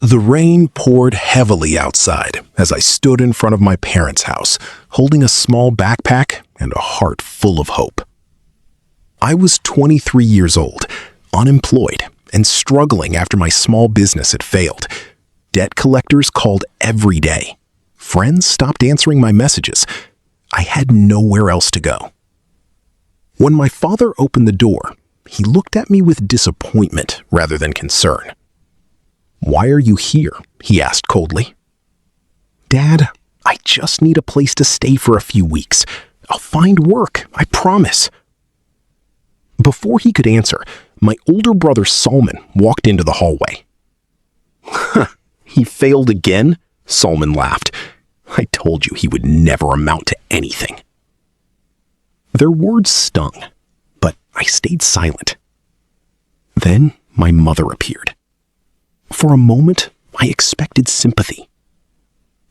The rain poured heavily outside as I stood in front of my parents' house, holding a small backpack and a heart full of hope. I was 23 years old, unemployed, and struggling after my small business had failed. Debt collectors called every day. Friends stopped answering my messages. I had nowhere else to go. When my father opened the door, he looked at me with disappointment rather than concern. "Why are you here?" he asked coldly. "Dad, I just need a place to stay for a few weeks. I'll find work, I promise." Before he could answer, my older brother Salman walked into the hallway. "He failed again?" Salman laughed. "I told you he would never amount to anything." Their words stung, but I stayed silent. Then my mother appeared. For a moment, I expected sympathy.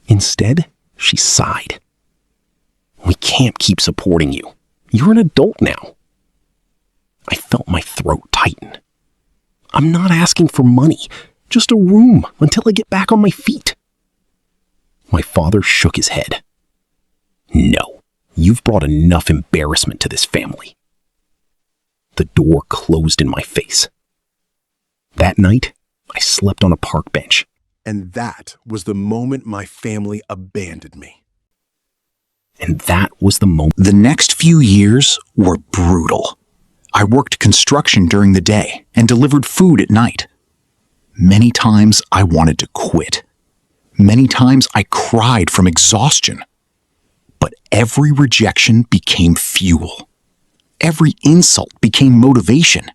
Instead, she sighed. "We can't keep supporting you. You're an adult now." I felt my throat tighten. "I'm not asking for money, just a room until I get back on my feet." My father shook his head. "No, you've brought enough embarrassment to this family." The door closed in my face. That night, I slept on a park bench. And that was the moment my family abandoned me. And that was the moment. The next few years were brutal. I worked construction during the day and delivered food at night. Many times I wanted to quit. Many times I cried from exhaustion. But every rejection became fuel. Every insult became motivation.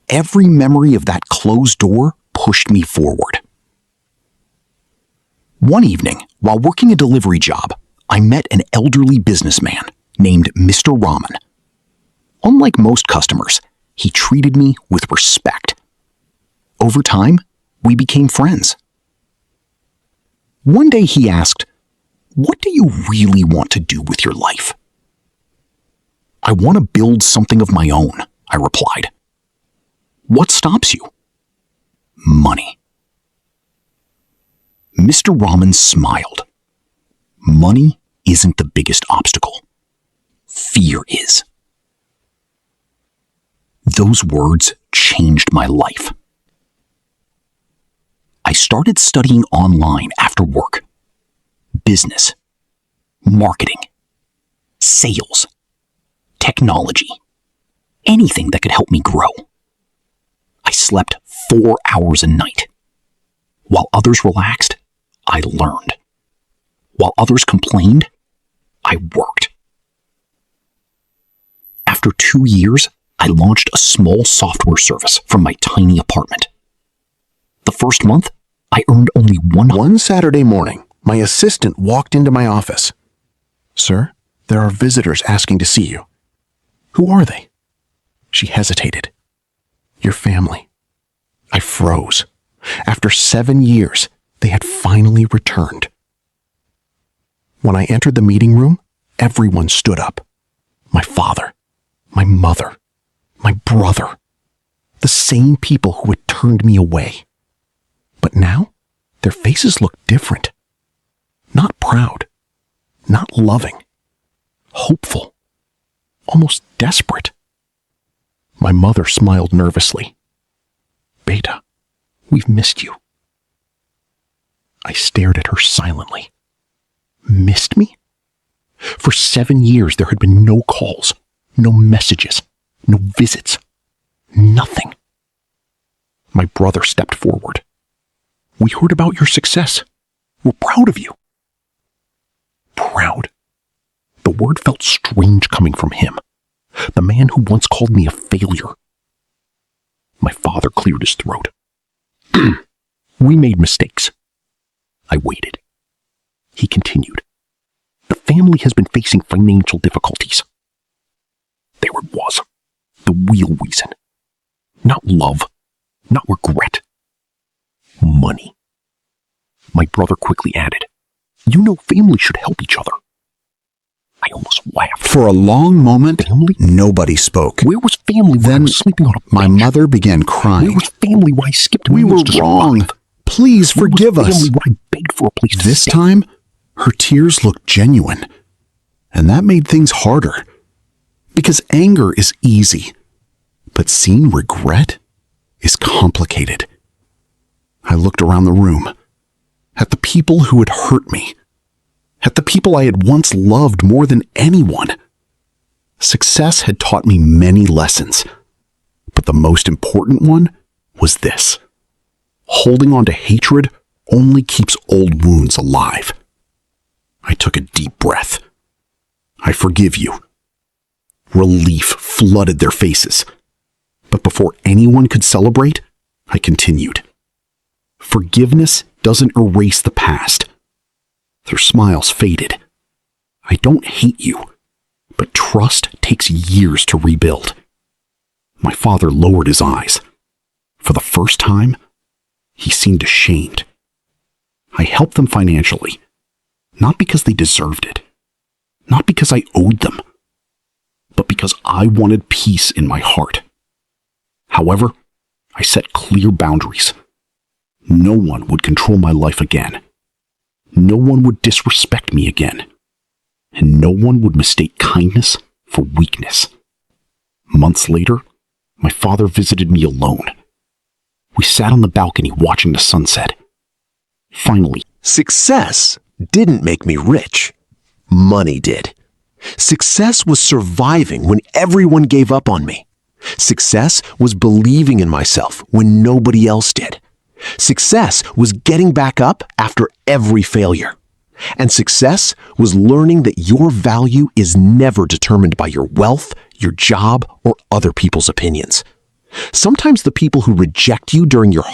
Every memory of that closed door pushed me forward. One evening, while working a delivery job, I met an elderly businessman named Mr. Rahman. Unlike most customers, he treated me with respect. Over time, we became friends. One day he asked, "What do you really want to do with your life?" "I want to build something of my own," I replied. "What stops you?" "Money." Mr. Rahman smiled. "Money isn't the biggest obstacle. Fear is." Those words changed my life. I started studying online after work. Business, marketing, sales, technology, anything that could help me grow. I slept 4 hours a night. While others relaxed, I learned. While others complained, I worked. After 2 years, I launched a small software service from my tiny apartment. The first month, I earned only One Saturday morning, my assistant walked into my office. "Sir, there are visitors asking to see you." "Who are they?" She hesitated. "Your family." I froze. After 7 years, they had finally returned. When I entered the meeting room, everyone stood up. My father, my mother, my brother, the same people who had turned me away. But now, their faces looked different. Not proud, not loving, hopeful, almost desperate. My mother smiled nervously. "Beta, we've missed you." I stared at her silently. Missed me? For 7 years, there had been no calls, no messages, no visits, nothing. My brother stepped forward. "We heard about your success. We're proud of you." Proud. The word felt strange coming from him, the man who once called me a failure. My father cleared his throat. "We made mistakes." I waited. He continued. "The family has been facing financial difficulties." There it was, the real reason. Not love, not regret. Money. My brother quickly added, "You know family should help each other." I almost laughed. For a long moment, Family? nobody spoke. Where was family when I Then was sleeping on a bench? My mother began crying. Where was family when I skipped "We meals were to wrong. survive? Please forgive us. Family, what I begged for a place to This stay. time, her tears looked genuine, and that made things harder. Because anger is easy, but seeing regret is complicated. I looked around the room, at the people who had hurt me, at the people I had once loved more than anyone. Success had taught me many lessons, but the most important one was this. Holding on to hatred only keeps old wounds alive. I took a deep breath. I forgive you. Relief flooded their faces. But before anyone could celebrate, I continued. Forgiveness doesn't erase the past. Their smiles faded. I don't hate you, but trust takes years to rebuild. My father lowered his eyes. For the first time, he seemed ashamed. I helped them financially, not because they deserved it, not because I owed them, but because I wanted peace in my heart. However, I set clear boundaries. No one would control my life again. No one would disrespect me again. And no one would mistake kindness for weakness. Months later, my father visited me alone. We sat on the balcony watching the sunset. Finally, Success didn't make me rich. Money did. Success was surviving when everyone gave up on me. Success was believing in myself when nobody else did. Success was getting back up after every failure. And success was learning that your value is never determined by your wealth, your job, or other people's opinions. Sometimes the people who reject you during your